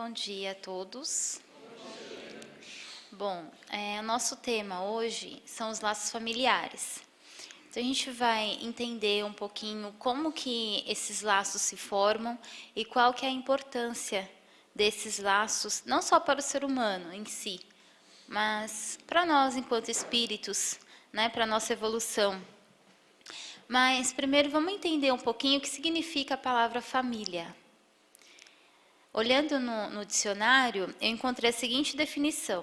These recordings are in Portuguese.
Bom dia a todos. Bom, o nosso tema hoje são os laços familiares. Então, a gente vai entender um pouquinho como que esses laços se formam e qual que é a importância desses laços, não só para o ser humano em si, mas para nós enquanto espíritos, né, para a nossa evolução. Mas, primeiro, vamos entender um pouquinho o que significa a palavra família. Olhando no dicionário, eu encontrei a seguinte definição: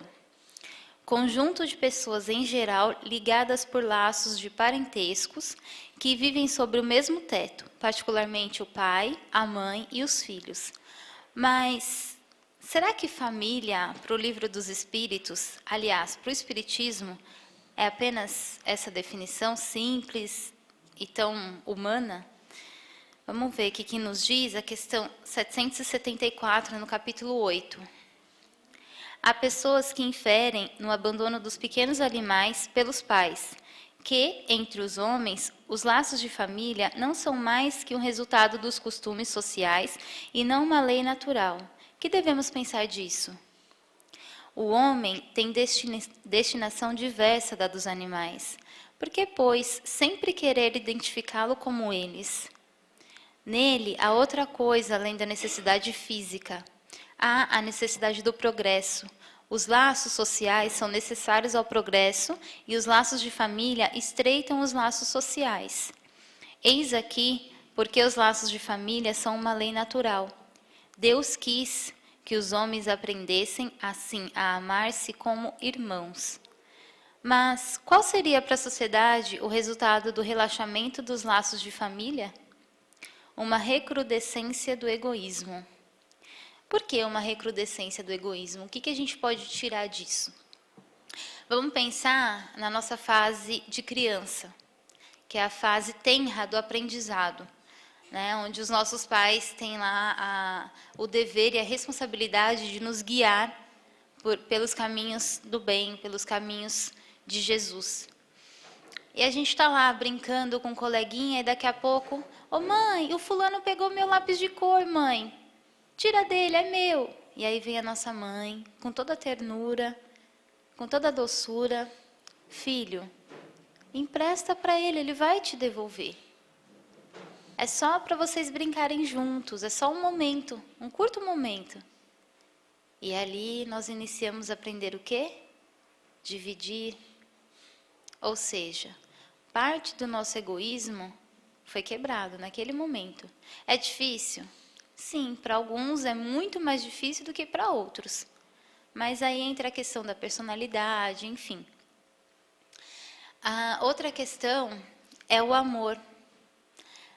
conjunto de pessoas em geral ligadas por laços de parentescos que vivem sobre o mesmo teto, particularmente o pai, a mãe e os filhos. Mas será que família, para o Livro dos Espíritos, aliás, para o Espiritismo, é apenas essa definição simples e tão humana? Vamos ver o que nos diz a questão 774, no capítulo 8. Há pessoas que inferem no abandono dos pequenos animais pelos pais, que, entre os homens, os laços de família não são mais que um resultado dos costumes sociais e não uma lei natural. Que devemos pensar disso? O homem tem destinação diversa da dos animais. Por que, pois, sempre querer identificá-lo como eles? Nele há outra coisa além da necessidade física. Há a necessidade do progresso. Os laços sociais são necessários ao progresso e os laços de família estreitam os laços sociais. Eis aqui porque os laços de família são uma lei natural. Deus quis que os homens aprendessem assim a amar-se como irmãos. Mas qual seria para a sociedade o resultado do relaxamento dos laços de família? Uma recrudescência do egoísmo. Por que uma recrudescência do egoísmo? O que a gente pode tirar disso? Vamos pensar na nossa fase de criança, que é a fase tenra do aprendizado, né? Onde os nossos pais têm lá o dever e a responsabilidade de nos guiar pelos caminhos do bem, pelos caminhos de Jesus. E a gente está lá brincando com um coleguinha e daqui a pouco, ô mãe, o fulano pegou meu lápis de cor, mãe. Tira dele, é meu. E aí vem a nossa mãe, com toda a ternura, com toda a doçura. Filho, empresta para ele, ele vai te devolver. É só para vocês brincarem juntos, é só um momento, um curto momento. E ali nós iniciamos a aprender o quê? Dividir. Ou seja, parte do nosso egoísmo foi quebrado naquele momento. É difícil? Sim, para alguns é muito mais difícil do que para outros. Mas aí entra a questão da personalidade, enfim. A outra questão é o amor.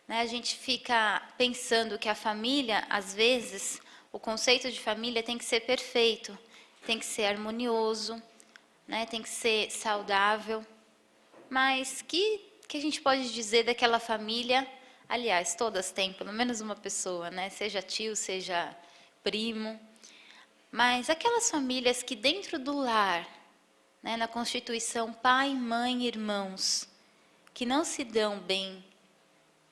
A gente fica pensando que a família, às vezes, o conceito de família tem que ser perfeito, tem que ser harmonioso, né? Tem que ser saudável. Mas que a gente pode dizer daquela família? Aliás, todas têm pelo menos uma pessoa, né? Seja tio, seja primo. Mas aquelas famílias que dentro do lar, né, na constituição pai, mãe, irmãos, que não se dão bem,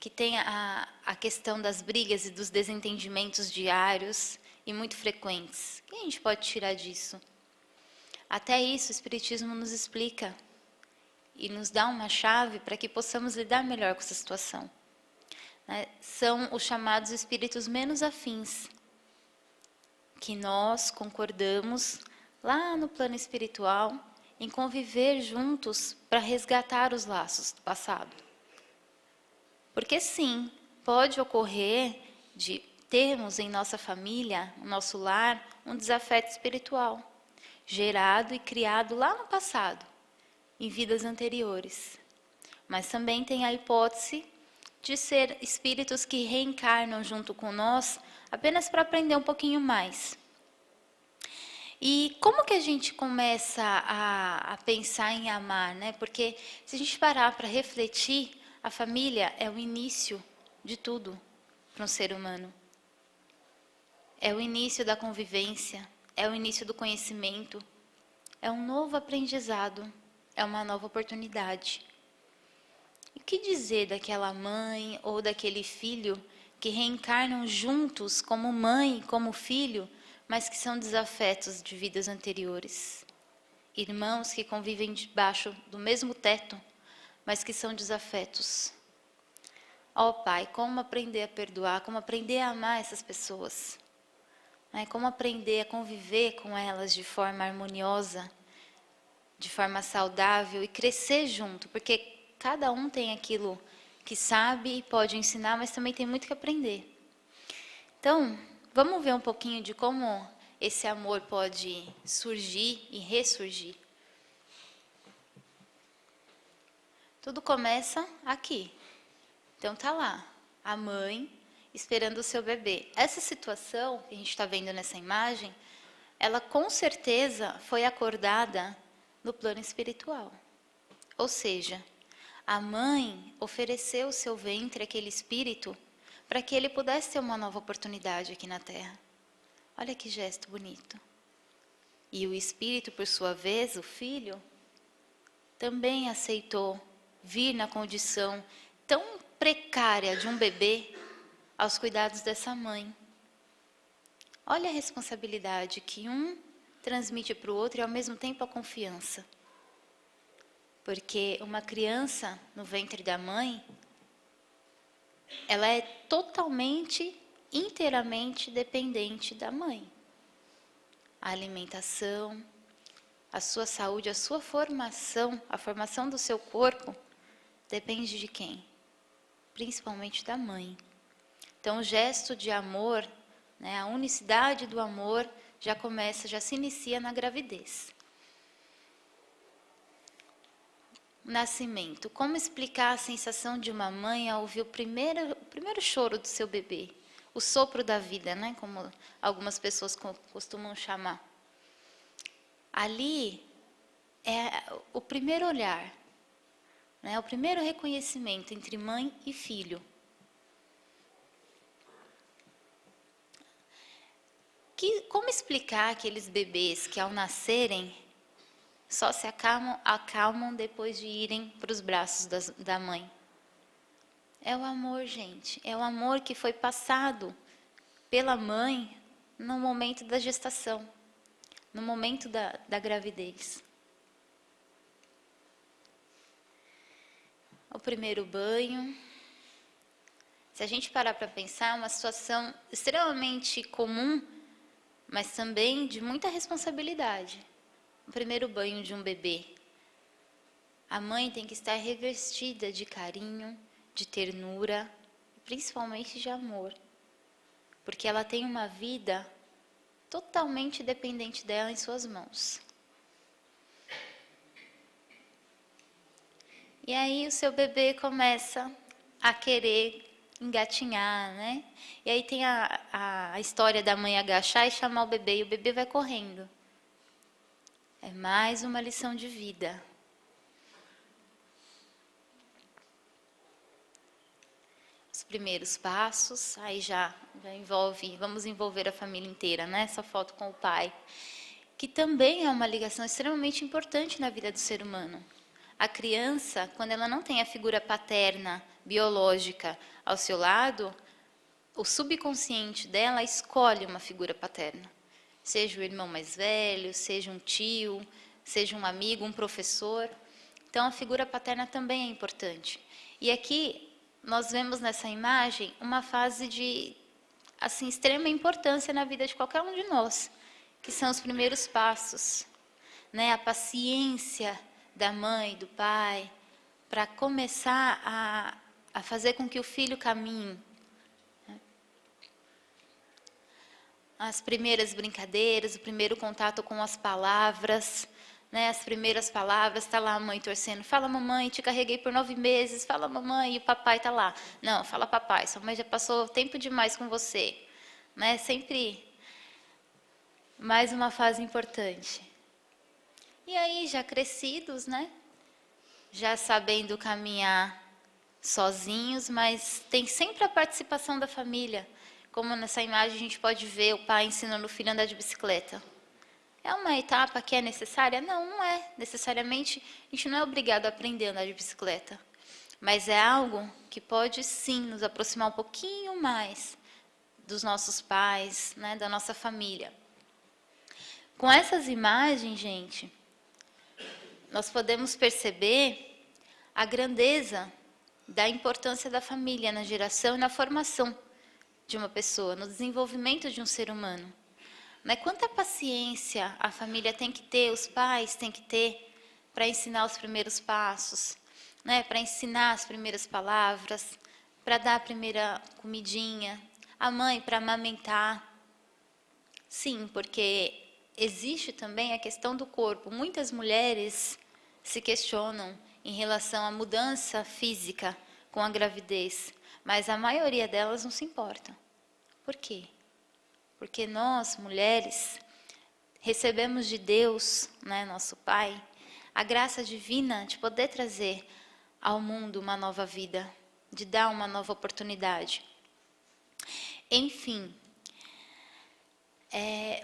que tem a questão das brigas e dos desentendimentos diários e muito frequentes. O que a gente pode tirar disso? Até isso o Espiritismo nos explica e nos dá uma chave para que possamos lidar melhor com essa situação. São os chamados espíritos menos afins, que nós concordamos lá no plano espiritual em conviver juntos para resgatar os laços do passado. Porque sim, pode ocorrer de termos em nossa família, no nosso lar, um desafeto espiritual, gerado e criado lá no passado, em vidas anteriores. Mas também tem a hipótese de ser espíritos que reencarnam junto com nós apenas para aprender um pouquinho mais. E como que a gente começa a pensar em amar, né? Porque se a gente parar para refletir, a família é o início de tudo para um ser humano. É o início da convivência, é o início do conhecimento, é um novo aprendizado, é uma nova oportunidade. E o que dizer daquela mãe ou daquele filho que reencarnam juntos como mãe e como filho mas que são desafetos de vidas anteriores. Irmãos que convivem debaixo do mesmo teto, mas que são desafetos. Ó Pai, como aprender a perdoar, como aprender a amar essas pessoas, né? Como aprender a conviver com elas de forma harmoniosa, de forma saudável e crescer junto, porque cada um tem aquilo que sabe e pode ensinar, mas também tem muito que aprender. Então, vamos ver um pouquinho de como esse amor pode surgir e ressurgir. Tudo começa aqui. Então tá lá, a mãe esperando o seu bebê. Essa situação que a gente está vendo nessa imagem, ela com certeza foi acordada no plano espiritual. Ou seja, a mãe ofereceu o seu ventre àquele espírito para que ele pudesse ter uma nova oportunidade aqui na Terra. Olha que gesto bonito. E o espírito, por sua vez, o filho, também aceitou vir na condição tão precária de um bebê aos cuidados dessa mãe. Olha a responsabilidade que um transmite para o outro e ao mesmo tempo a confiança. Porque uma criança no ventre da mãe, ela é totalmente, inteiramente dependente da mãe. A alimentação, a sua saúde, a sua formação, a formação do seu corpo, depende de quem? Principalmente da mãe. Então, o gesto de amor, né, a unicidade do amor, já se inicia na gravidez. Nascimento. Como explicar a sensação de uma mãe ao ouvir o primeiro choro do seu bebê? O sopro da vida, né? Como algumas pessoas costumam chamar. Ali é o primeiro olhar, né? O primeiro reconhecimento entre mãe e filho. Como explicar aqueles bebês que ao nascerem só se acalmam depois de irem para os braços da mãe? É o amor, gente. É o amor que foi passado pela mãe no momento da gestação, no momento da gravidez. O primeiro banho. Se a gente parar para pensar, é uma situação extremamente comum, mas também de muita responsabilidade. O primeiro banho de um bebê. A mãe tem que estar revestida de carinho, de ternura, principalmente de amor. Porque ela tem uma vida totalmente dependente dela em suas mãos. E aí o seu bebê começa a querer engatinhar, né? E aí tem a história da mãe agachar e chamar o bebê, e o bebê vai correndo. É mais uma lição de vida. Os primeiros passos, aí já vamos envolver a família inteira, né? Essa foto com o pai, que também é uma ligação extremamente importante na vida do ser humano. A criança, quando ela não tem a figura paterna, biológica ao seu lado, o subconsciente dela escolhe uma figura paterna. Seja o irmão mais velho, seja um tio, seja um amigo, um professor. Então, a figura paterna também é importante. E aqui, nós vemos nessa imagem uma fase de extrema importância na vida de qualquer um de nós, que são os primeiros passos, né? A paciência da mãe, do pai, para começar a fazer com que o filho caminhe. As primeiras brincadeiras, o primeiro contato com as palavras, né? As primeiras palavras, está lá a mãe torcendo, fala mamãe, te carreguei por 9 meses, fala mamãe, e o papai está lá. Não, fala papai, sua mãe já passou tempo demais com você. Né? Sempre mais uma fase importante. E aí, já crescidos, né? Já sabendo caminhar sozinhos, mas tem sempre a participação da família. Como nessa imagem a gente pode ver o pai ensinando o filho a andar de bicicleta. É uma etapa que é necessária? Não, não é. Necessariamente, a gente não é obrigado a aprender a andar de bicicleta. Mas é algo que pode sim nos aproximar um pouquinho mais dos nossos pais, né, da nossa família. Com essas imagens, gente, nós podemos perceber a grandeza da importância da família na geração e na formação de uma pessoa, no desenvolvimento de um ser humano. Né? Quanta paciência a família tem que ter, os pais têm que ter para ensinar os primeiros passos, né? Para ensinar as primeiras palavras, para dar a primeira comidinha, a mãe para amamentar. Sim, porque existe também a questão do corpo. Muitas mulheres se questionam em relação à mudança física com a gravidez, mas a maioria delas não se importa. Por quê? Porque nós, mulheres, recebemos de Deus, né, nosso Pai, a graça divina de poder trazer ao mundo uma nova vida, de dar uma nova oportunidade. Enfim,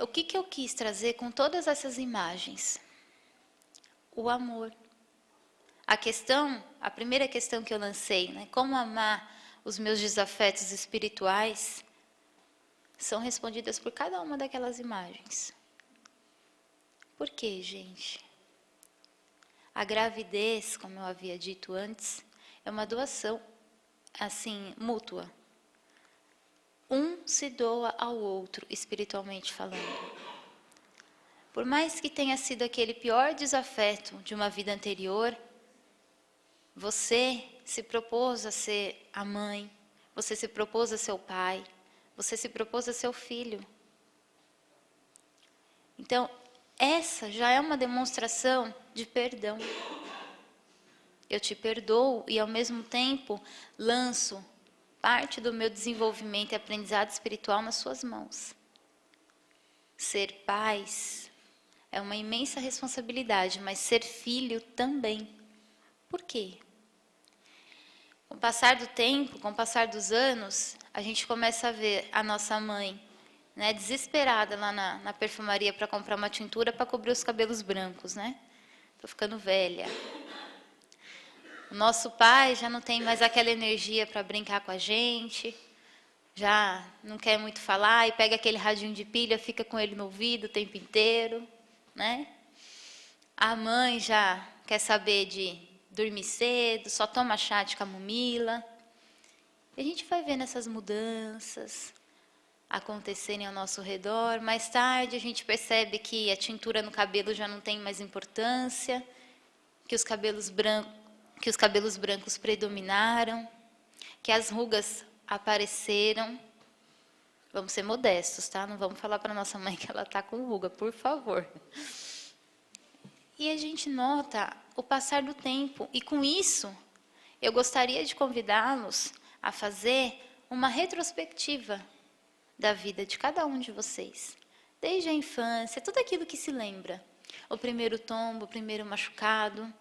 o que eu quis trazer com todas essas imagens? O amor. A primeira questão que eu lancei, né, como amar os meus desafetos espirituais, são respondidas por cada uma daquelas imagens. Por quê, gente? A gravidez, como eu havia dito antes, é uma doação, assim, mútua. Um se doa ao outro, espiritualmente falando. Por mais que tenha sido aquele pior desafeto de uma vida anterior, você se propôs a ser a mãe, você se propôs a ser o pai, você se propôs a ser o filho. Então, essa já é uma demonstração de perdão. Eu te perdoo e, ao mesmo tempo, lanço parte do meu desenvolvimento e aprendizado espiritual nas suas mãos. Ser pais é uma imensa responsabilidade, mas ser filho também. Por quê? Com o passar do tempo, com o passar dos anos, a gente começa a ver a nossa mãe, né, desesperada lá na perfumaria para comprar uma tintura para cobrir os cabelos brancos, né? Tô ficando velha. O nosso pai já não tem mais aquela energia para brincar com a gente, já não quer muito falar e pega aquele radinho de pilha, fica com ele no ouvido o tempo inteiro, né? A mãe já quer saber de dormir cedo, só toma chá de camomila. E a gente vai vendo essas mudanças acontecerem ao nosso redor. Mais tarde a gente percebe que a tintura no cabelo já não tem mais importância, que os cabelos brancos predominaram, que as rugas apareceram. Vamos ser modestos, tá? Não vamos falar para nossa mãe que ela está com ruga, por favor. E a gente nota o passar do tempo. E com isso, eu gostaria de convidá-los a fazer uma retrospectiva da vida de cada um de vocês. Desde a infância, tudo aquilo que se lembra. O primeiro tombo, o primeiro machucado.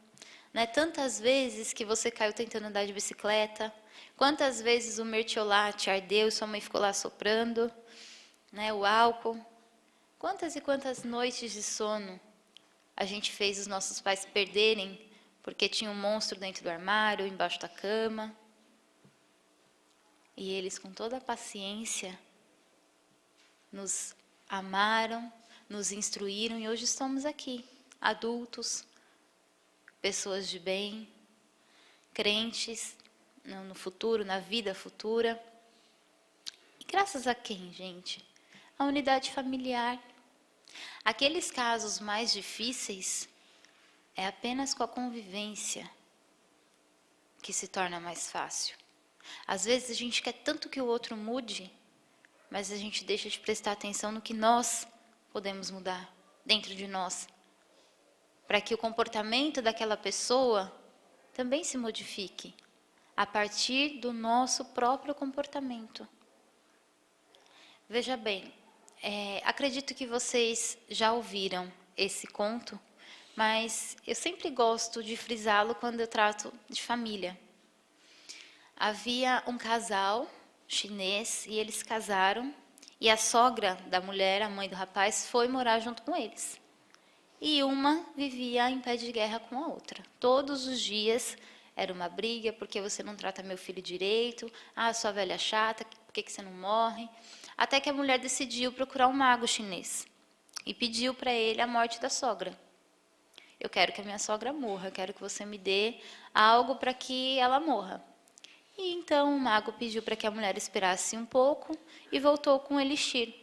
Né? Tantas vezes que você caiu tentando andar de bicicleta. Quantas vezes o mertiolate ardeu e sua mãe ficou lá soprando. Né? O álcool. Quantas e quantas noites de sono a gente fez os nossos pais perderem porque tinha um monstro dentro do armário, embaixo da cama. E eles, com toda a paciência, nos amaram, nos instruíram e hoje estamos aqui, adultos, pessoas de bem, crentes no futuro, na vida futura. E graças a quem, gente? A unidade familiar. Aqueles casos mais difíceis é apenas com a convivência que se torna mais fácil. Às vezes a gente quer tanto que o outro mude, mas a gente deixa de prestar atenção no que nós podemos mudar dentro de nós, para que o comportamento daquela pessoa também se modifique a partir do nosso próprio comportamento. Veja bem, acredito que vocês já ouviram esse conto, mas eu sempre gosto de frisá-lo quando eu trato de família. Havia um casal chinês e eles casaram e a sogra da mulher, a mãe do rapaz, foi morar junto com eles. E uma vivia em pé de guerra com a outra. Todos os dias era uma briga, porque você não trata meu filho direito, sua velha chata, por que você não morre? Até que a mulher decidiu procurar um mago chinês. e pediu para ele a morte da sogra. Eu quero que a minha sogra morra, eu quero que você me dê algo para que ela morra. E então o mago pediu para que a mulher esperasse um pouco e voltou com o elixir.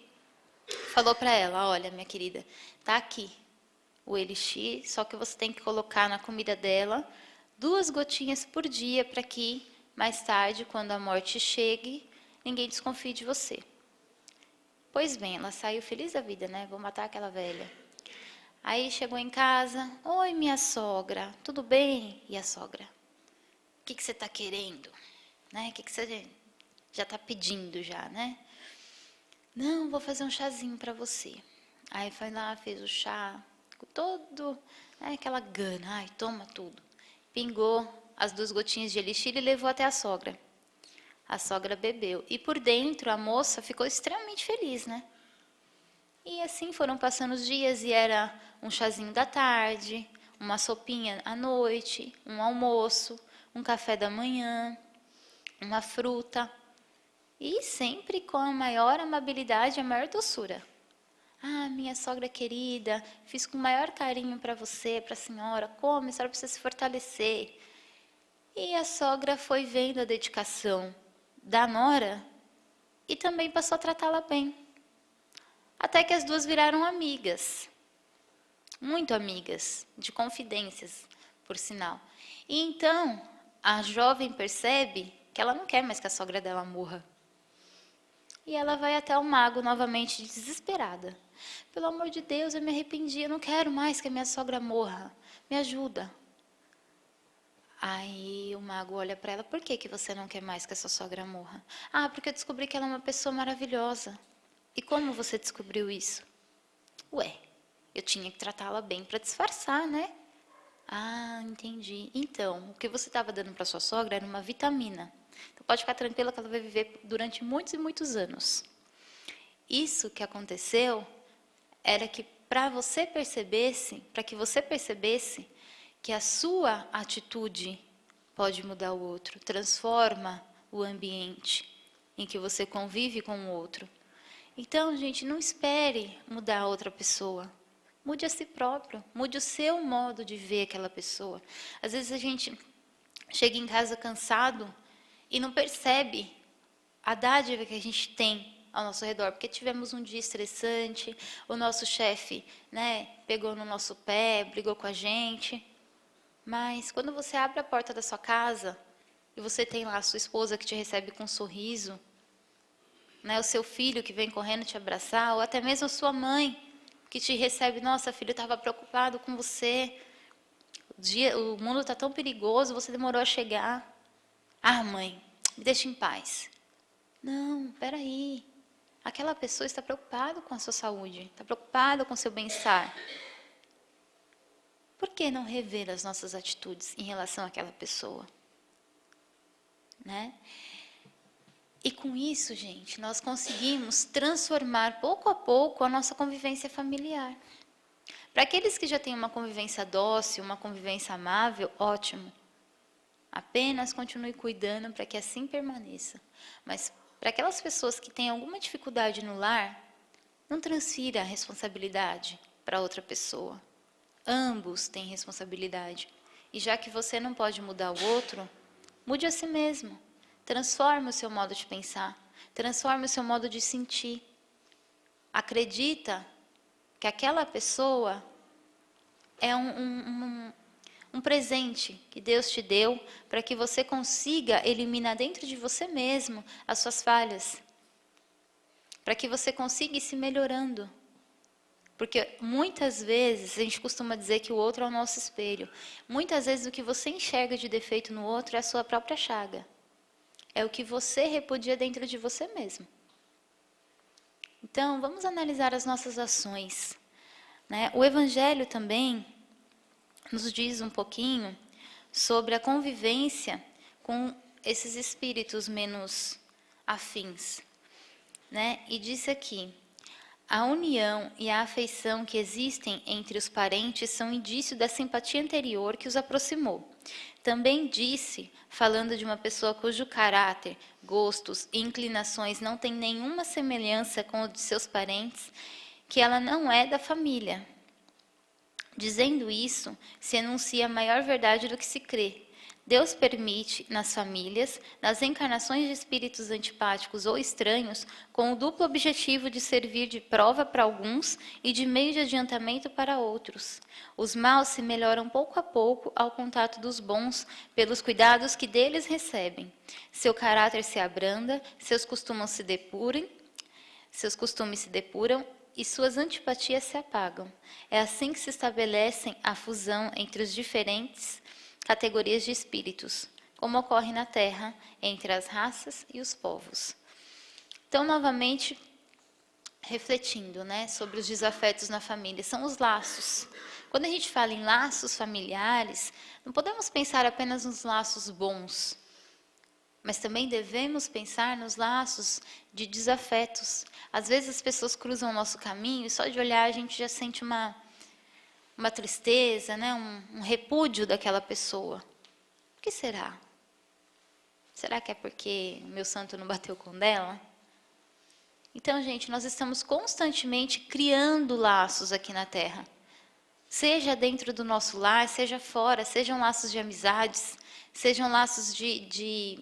Falou para ela: olha, minha querida, tá aqui o elixir, só que você tem que colocar na comida dela 2 gotinhas por dia para que mais tarde, quando a morte chegue, ninguém desconfie de você. Pois bem, ela saiu feliz da vida, né? Vou matar aquela velha. Aí chegou em casa: oi, minha sogra, tudo bem? E a sogra: o que você está querendo? Né? O que você já está pedindo já, né? Não, vou fazer um chazinho para você. Aí foi lá, fez o chá, com todo, né, aquela gana, ai, toma tudo. Pingou as 2 gotinhas de elixir e levou até a sogra. A sogra bebeu. E por dentro a moça ficou extremamente feliz, né? E assim foram passando os dias e era um chazinho da tarde, uma sopinha à noite, um almoço, um café da manhã, uma fruta. E sempre com a maior amabilidade e a maior doçura. Ah, minha sogra querida, fiz com o maior carinho para você, para a senhora, come, a senhora precisa se fortalecer. E a sogra foi vendo a dedicação da nora e também passou a tratá-la bem. Até que as 2 viraram amigas, muito amigas, de confidências, por sinal. E então a jovem percebe que ela não quer mais que a sogra dela morra. E ela vai até o mago novamente, desesperada. Pelo amor de Deus, eu me arrependi, eu não quero mais que a minha sogra morra. Me ajuda. Aí o mago olha para ela: por que você não quer mais que a sua sogra morra? Ah, porque eu descobri que ela é uma pessoa maravilhosa. E como você descobriu isso? Ué, eu tinha que tratá-la bem para disfarçar, né? Ah, entendi. Então, o que você estava dando para sua sogra era uma vitamina. Então pode ficar tranquila que ela vai viver durante muitos e muitos anos. Isso que aconteceu era que para que você percebesse que a sua atitude pode mudar o outro, transforma o ambiente em que você convive com o outro. Então, gente, não espere mudar a outra pessoa. Mude a si próprio, mude o seu modo de ver aquela pessoa. Às vezes a gente chega em casa cansado e não percebe a dádiva que a gente tem ao nosso redor, porque tivemos um dia estressante, o nosso chefe, né, pegou no nosso pé, brigou com a gente. Mas quando você abre a porta da sua casa e você tem lá a sua esposa que te recebe com um sorriso, né, o seu filho que vem correndo te abraçar, ou até mesmo a sua mãe que te recebe: nossa, filho, eu estava preocupado com você, o mundo está tão perigoso, você demorou a chegar. Ah, mãe, me deixa em paz. Não, peraí. Aquela pessoa está preocupada com a sua saúde, está preocupada com o seu bem-estar. Por que não rever as nossas atitudes em relação àquela pessoa? Né? E com isso, gente, nós conseguimos transformar pouco a pouco a nossa convivência familiar. Para aqueles que já têm uma convivência dócil, uma convivência amável, ótimo. Apenas continue cuidando para que assim permaneça. Mas para aquelas pessoas que têm alguma dificuldade no lar, não transfira a responsabilidade para outra pessoa. Ambos têm responsabilidade. E já que você não pode mudar o outro, mude a si mesmo. Transforme o seu modo de pensar. Transforme o seu modo de sentir. Acredita que aquela pessoa é um presente que Deus te deu para que você consiga eliminar dentro de você mesmo as suas falhas. Para que você consiga ir se melhorando. Porque muitas vezes a gente costuma dizer que o outro é o nosso espelho. Muitas vezes o que você enxerga de defeito no outro é a sua própria chaga. É o que você repudia dentro de você mesmo. Então, vamos analisar as nossas ações. Né? O Evangelho também nos diz um pouquinho sobre a convivência com esses espíritos menos afins. Né? E disse aqui: a união e a afeição que existem entre os parentes são indício da simpatia anterior que os aproximou. Também disse, falando de uma pessoa cujo caráter, gostos e inclinações não têm nenhuma semelhança com os de seus parentes, que ela não é da família. Dizendo isso, se enuncia a maior verdade do que se crê. Deus permite, nas famílias, nas encarnações de espíritos antipáticos ou estranhos, com o duplo objetivo de servir de prova para alguns e de meio de adiantamento para outros. Os maus se melhoram pouco a pouco ao contato dos bons, pelos cuidados que deles recebem. Seu caráter se abranda, seus costumes se depuram e suas antipatias se apagam. É assim que se estabelecem a fusão entre os diferentes categorias de espíritos, como ocorre na Terra, entre as raças e os povos. Então, novamente, refletindo, sobre os desafetos na família, são os laços. Quando a gente fala em laços familiares, não podemos pensar apenas nos laços bons, mas também devemos pensar nos laços de desafetos. Às vezes as pessoas cruzam o nosso caminho e só de olhar a gente já sente uma tristeza, um repúdio daquela pessoa. Por que será? Será que é porque o meu santo não bateu com o dela? Então, gente, nós estamos constantemente criando laços aqui na Terra. Seja dentro do nosso lar, seja fora, sejam laços de amizades, sejam laços de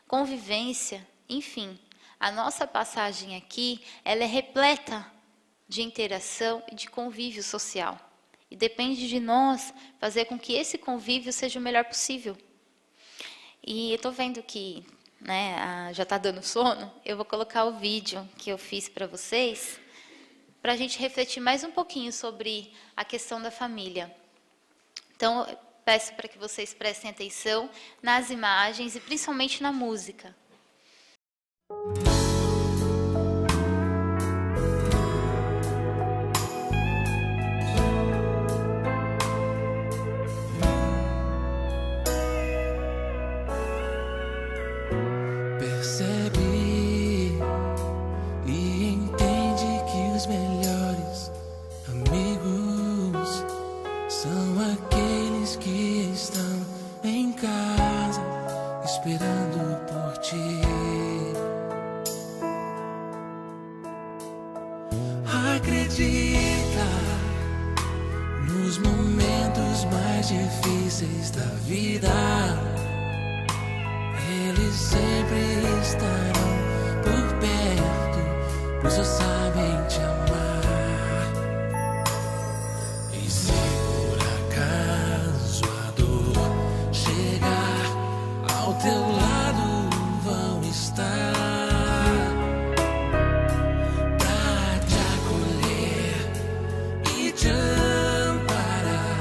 convivência, enfim. A nossa passagem aqui, ela é repleta de interação e de convívio social. E depende de nós fazer com que esse convívio seja o melhor possível. E eu estou vendo que já está dando sono, eu vou colocar o vídeo que eu fiz para vocês, para a gente refletir mais um pouquinho sobre a questão da família. Então, eu peço para que vocês prestem atenção nas imagens e principalmente na música. Percebe e entende que os melhores amigos são aqueles que estão em casa esperando por ti. Acredita nos momentos mais difíceis da vida. Eles sempre estarão por perto, pois só sabem te amar. E se por acaso a dor chegar ao teu lado, vão estar pra te acolher e te amparar,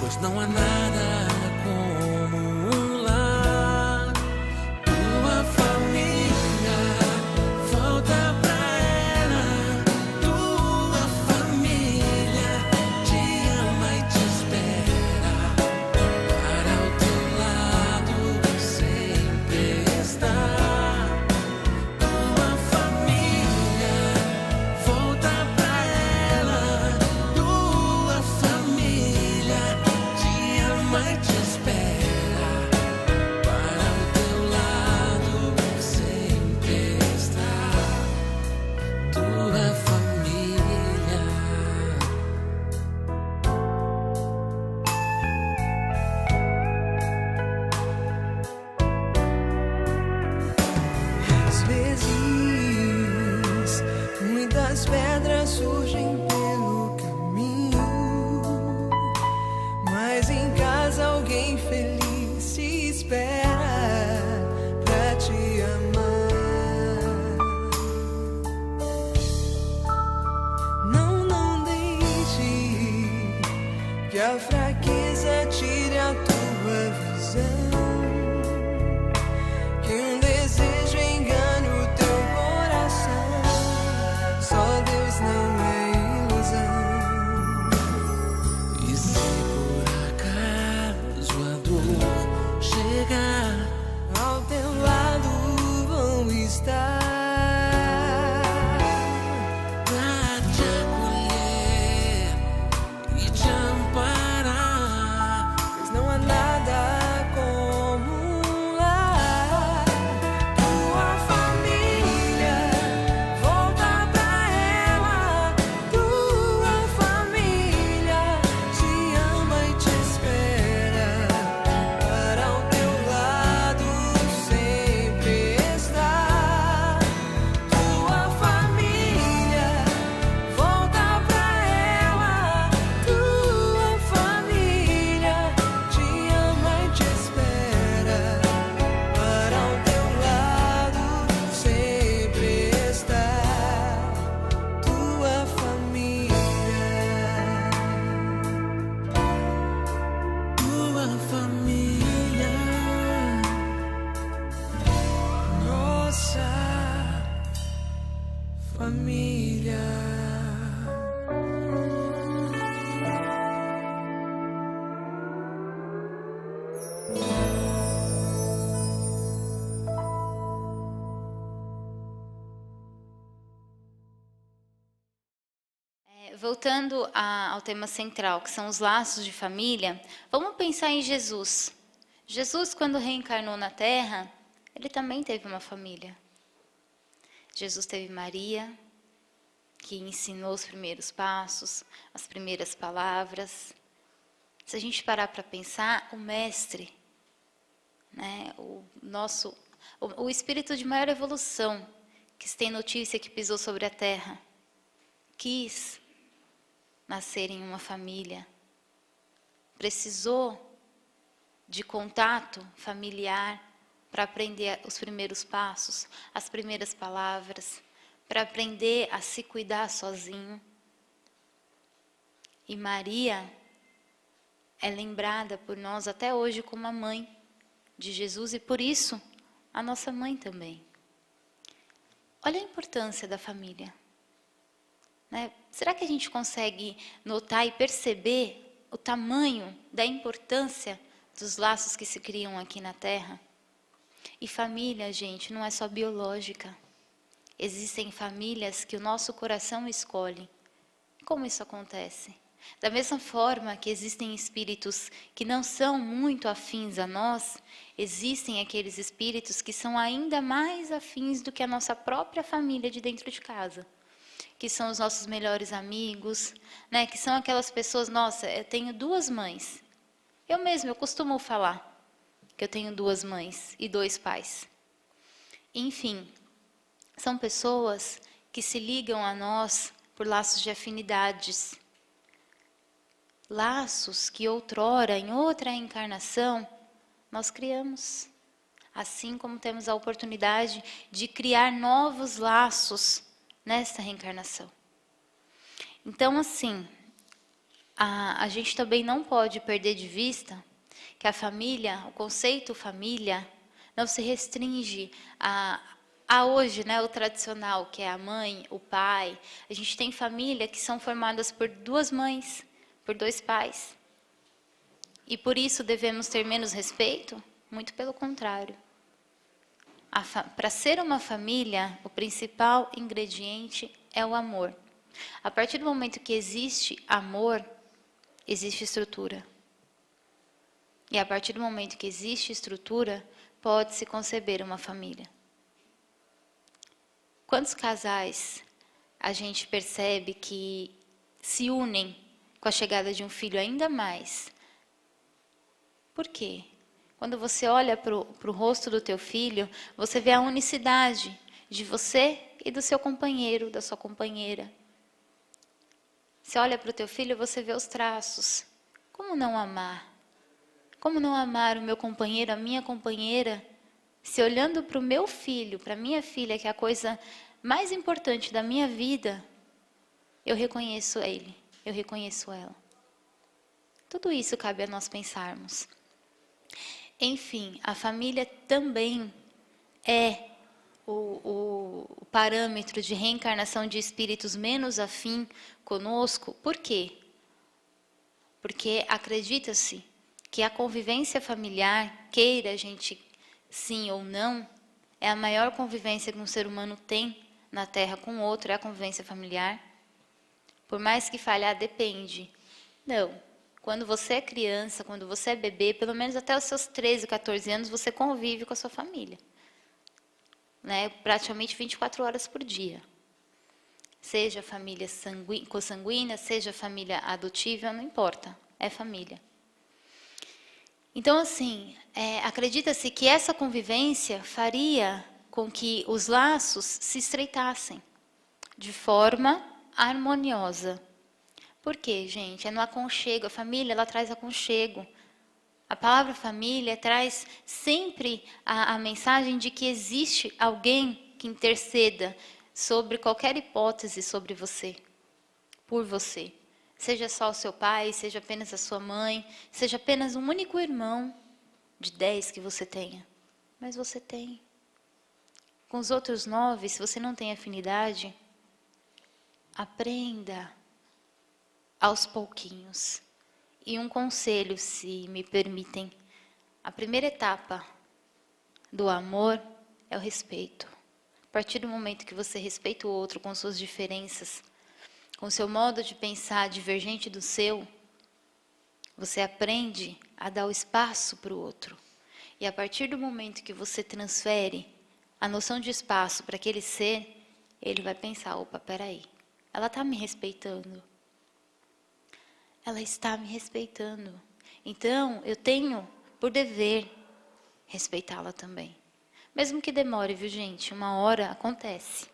pois não há nada como um lar. Muitas pedras surgem pelo caminho, mas em casa alguém feliz se espera pra te amar. Não deixe que a fraqueza tire a tua visão. Pra te acolher e te amparar. voltando ao tema central, que são os laços de família, vamos pensar em Jesus. Jesus, quando reencarnou na Terra, ele também teve uma família. Jesus teve Maria, que ensinou os primeiros passos, as primeiras palavras. Se a gente parar para pensar, o Mestre, né, o espírito de maior evolução, que se tem notícia que pisou sobre a Terra, quis nascer em uma família, precisou de contato familiar para aprender os primeiros passos, as primeiras palavras, para aprender a se cuidar sozinho. E Maria é lembrada por nós até hoje como a mãe de Jesus e por isso a nossa mãe também. Olha a importância da família. Né? Será que a gente consegue notar e perceber o tamanho da importância dos laços que se criam aqui na Terra? E família, gente, não é só biológica. Existem famílias que o nosso coração escolhe. Como isso acontece? Da mesma forma que existem espíritos que não são muito afins a nós, existem aqueles espíritos que são ainda mais afins do que a nossa própria família de dentro de casa. Que são os nossos melhores amigos, né? Que são aquelas pessoas, nossa, eu tenho 2 mães. Eu costumo falar que eu tenho 2 mães e 2 pais. Enfim, são pessoas que se ligam a nós por laços de afinidades. Laços que outrora, em outra encarnação, nós criamos. Assim como temos a oportunidade de criar novos laços nesta reencarnação. Então, assim, a gente também não pode perder de vista que a família, o conceito família, não se restringe a hoje, né, o tradicional, que é a mãe, o pai. A gente tem família que são formadas por 2 mães, por 2 pais. E por isso devemos ter menos respeito? Muito pelo contrário. Para ser uma família, o principal ingrediente é o amor. A partir do momento que existe amor, existe estrutura. E a partir do momento que existe estrutura, pode-se conceber uma família. Quantos casais a gente percebe que se unem com a chegada de um filho ainda mais? Por quê? Quando você olha para o rosto do teu filho, você vê a unicidade de você e do seu companheiro, da sua companheira. Você olha para o teu filho, você vê os traços. Como não amar? Como não amar o meu companheiro, a minha companheira, se olhando para o meu filho, para a minha filha, que é a coisa mais importante da minha vida, eu reconheço ele, eu reconheço ela. Tudo isso cabe a nós pensarmos. Enfim, a família também é o parâmetro de reencarnação de espíritos menos afim conosco. Por quê? Porque acredita-se que a convivência familiar, queira a gente sim ou não, é a maior convivência que um ser humano tem na Terra com o outro, é a convivência familiar. Por mais que falhar, depende. Não. Quando você é criança, quando você é bebê, pelo menos até os seus 13, 14 anos, você convive com a sua família. Né? Praticamente 24 horas por dia. Seja família consanguínea, seja família adotível, não importa. É família. Então, assim, acredita-se que essa convivência faria com que os laços se estreitassem de forma harmoniosa. Por quê, gente? É no aconchego. A família, ela traz aconchego. A palavra família traz sempre a mensagem de que existe alguém que interceda sobre qualquer hipótese sobre você, por você. Seja só o seu pai, seja apenas a sua mãe, seja apenas um único irmão de 10 que você tenha. Mas você tem. Com os outros 9, se você não tem afinidade, aprenda aos pouquinhos. E um conselho, se me permitem. A primeira etapa do amor é o respeito. A partir do momento que você respeita o outro com suas diferenças, com seu modo de pensar divergente do seu, você aprende a dar o espaço para o outro. E a partir do momento que você transfere a noção de espaço para aquele ser, ele vai pensar, opa, peraí, ela está me respeitando. Ela está me respeitando. Então, eu tenho por dever respeitá-la também. Mesmo que demore, viu, gente? 1 hora acontece.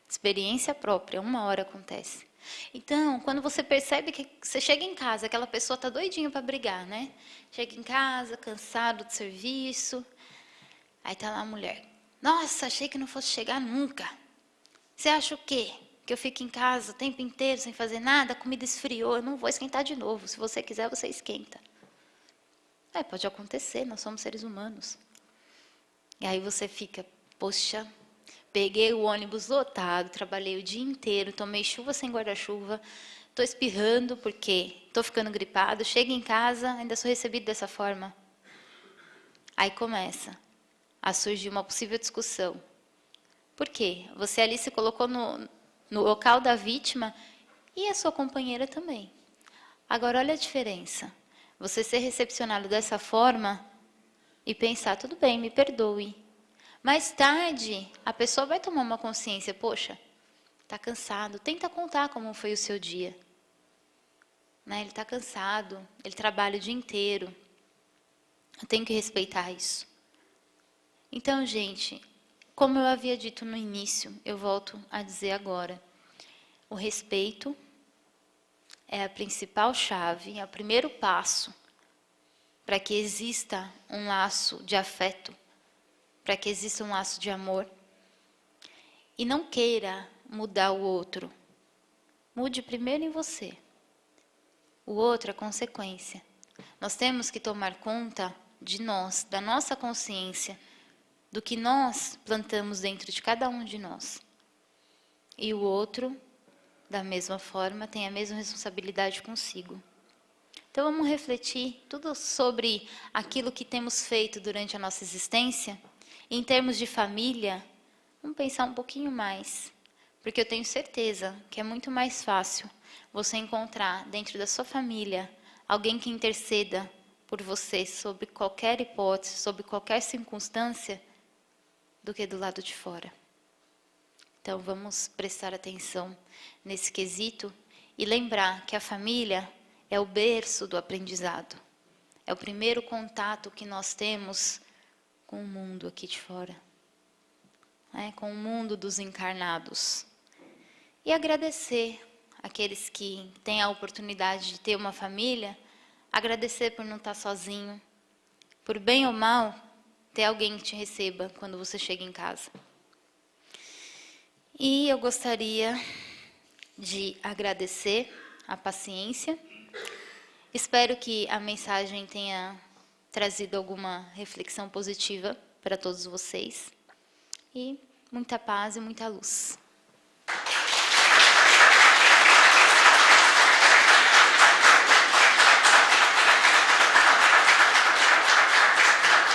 Experiência própria, 1 hora acontece. Então, quando você percebe que você chega em casa, aquela pessoa está doidinha para brigar, né? Chega em casa, cansado do serviço. Aí está lá a mulher. Nossa, achei que não fosse chegar nunca. Você acha o quê? Que eu fico em casa o tempo inteiro sem fazer nada? A comida esfriou, eu não vou esquentar de novo. Se você quiser, você esquenta. Pode acontecer, nós somos seres humanos. E aí você fica, poxa, peguei o ônibus lotado, trabalhei o dia inteiro, tomei chuva sem guarda-chuva, estou espirrando porque estou ficando gripado, chego em casa, ainda sou recebido dessa forma. Aí começa a surgir uma possível discussão. Por quê? Você ali se colocou no local da vítima e a sua companheira também. Agora, olha a diferença. Você ser recepcionado dessa forma e pensar, tudo bem, me perdoe. Mais tarde, a pessoa vai tomar uma consciência, poxa, está cansado, tenta contar como foi o seu dia. Né? Ele está cansado, ele trabalha o dia inteiro. Eu tenho que respeitar isso. Então, gente, como eu havia dito no início, eu volto a dizer agora, o respeito é a principal chave, é o primeiro passo para que exista um laço de afeto, para que exista um laço de amor. E não queira mudar o outro. Mude primeiro em você. O outro é consequência. Nós temos que tomar conta de nós, da nossa consciência, do que nós plantamos dentro de cada um de nós. E o outro, da mesma forma, tem a mesma responsabilidade consigo. Então vamos refletir tudo sobre aquilo que temos feito durante a nossa existência. Em termos de família, vamos pensar um pouquinho mais. Porque eu tenho certeza que é muito mais fácil você encontrar dentro da sua família alguém que interceda por você sobre qualquer hipótese, sobre qualquer circunstância, do que do lado de fora. Então vamos prestar atenção nesse quesito e lembrar que a família é o berço do aprendizado. É o primeiro contato que nós temos com o mundo aqui de fora. Com o mundo dos encarnados. E agradecer aqueles que têm a oportunidade de ter uma família, agradecer por não estar sozinho, por bem ou mal, ter alguém que te receba quando você chega em casa. E eu gostaria de agradecer a paciência. Espero que a mensagem tenha trazido alguma reflexão positiva para todos vocês. E muita paz e muita luz.